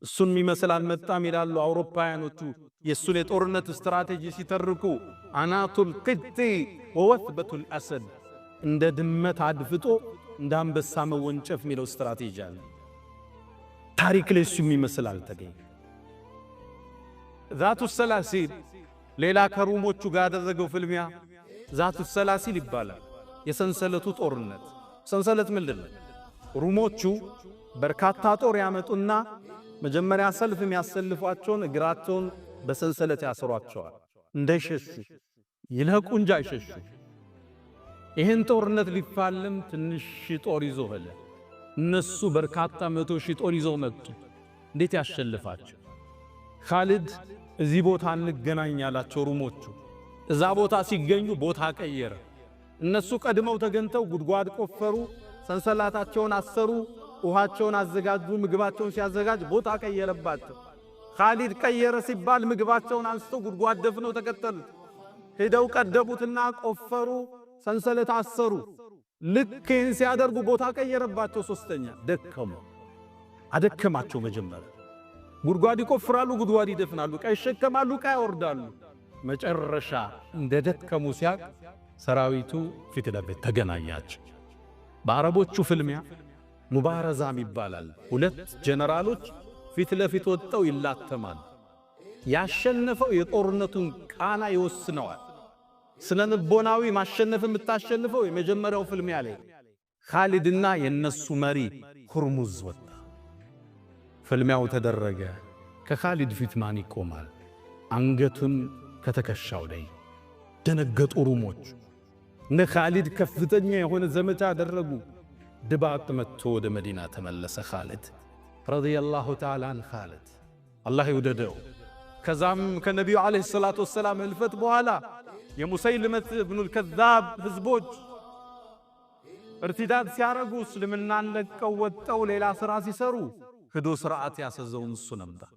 እሱን የሚመስል አልመጣም ይላሉ አውሮፓውያኖቹ። የእሱን የጦርነት ስትራቴጂ ሲተርኩ አናቱል ቅጢ ወወትበቱል አሰድ፣ እንደ ድመት አድፍጦ እንደ አንበሳ መወንጨፍ የሚለው ስትራቴጂ አለ። ታሪክ ላይ እሱ የሚመስል አልተገኘ። ዛቱ ሰላሲል ሌላ ከሩሞቹ ጋር ያደረገው ፍልሚያ ዛቱ ሰላሲል ይባላል። የሰንሰለቱ ጦርነት። ሰንሰለት ምንድን ነው? ሩሞቹ በርካታ ጦር ያመጡና መጀመሪያ ሰልፍ የሚያሰልፏቸውን እግራቸውን በሰንሰለት ያስሯቸዋል እንዳይሸሹ፣ ይልቁ እንጂ አይሸሹ። ይህን ጦርነት ሊፋለም ትንሽ ጦር ይዞ ሄለ። እነሱ በርካታ 100 ሺህ ጦር ይዘው መጡ። እንዴት ያሸልፋቸው? ኻሊድ እዚህ ቦታ እንገናኝ ያላቸው ሩሞቹ እዛ ቦታ ሲገኙ ቦታ ቀየረ። እነሱ ቀድመው ተገንተው ጉድጓድ ቆፈሩ፣ ሰንሰላታቸውን አሰሩ፣ ውሃቸውን አዘጋጁ። ምግባቸውን ሲያዘጋጅ ቦታ ቀየረባቸው። ኻሊድ ቀየረ ሲባል ምግባቸውን አንስተው ጉድጓድ ደፍነው ተከተሉት። ሄደው ቀደቡትና ቆፈሩ፣ ሰንሰለት አሰሩ። ልክ ይህን ሲያደርጉ ቦታ ቀየረባቸው። ሶስተኛ ደከሙ፣ አደከማቸው። መጀመሪያ ጉድጓድ ይቆፍራሉ፣ ጉድጓድ ይደፍናሉ፣ ዕቃ ይሸከማሉ፣ ዕቃ ያወርዳሉ። መጨረሻ እንደደከሙ ሲያቅ ሰራዊቱ ፊት ለፊት ተገናኛቸው። በአረቦቹ ፍልሚያ ሙባረዛም ይባላል። ሁለት ጀነራሎች ፊት ለፊት ወጥተው ይላተማል። ያሸነፈው የጦርነቱን ቃና ይወስነዋል። ስነ ልቦናዊ ማሸነፍ የምታሸንፈው የመጀመሪያው ፍልሚያ ላይ ኻሊድና የነሱ መሪ ሁርሙዝ ወጣ። ፍልሚያው ተደረገ። ከኻሊድ ፊት ማን ይቆማል? አንገቱን ከተከሻው ላይ ደነገጡ ሩሞች። እነ ኻሊድ ከፍተኛ የሆነ ዘመቻ አደረጉ። ድባቅ መጥቶ ወደ መዲና ተመለሰ። ኻሊድ ረዲየላሁ ተዓላ አን ኻሊድ አላህ ይውደደው። ከዛም ከነቢዩ ዓለይሂ ሰላቱ ወሰላም ህልፈት በኋላ የሙሰይልመት ኢብኑል ከዛብ ህዝቦች እርቲዳድ ሲያረጉ እስልምናን ለቀው ወጠው ሌላ ሥራ ሲሰሩ ሂዶ ሥርዓት ያሰዘውን እሱ ነበር።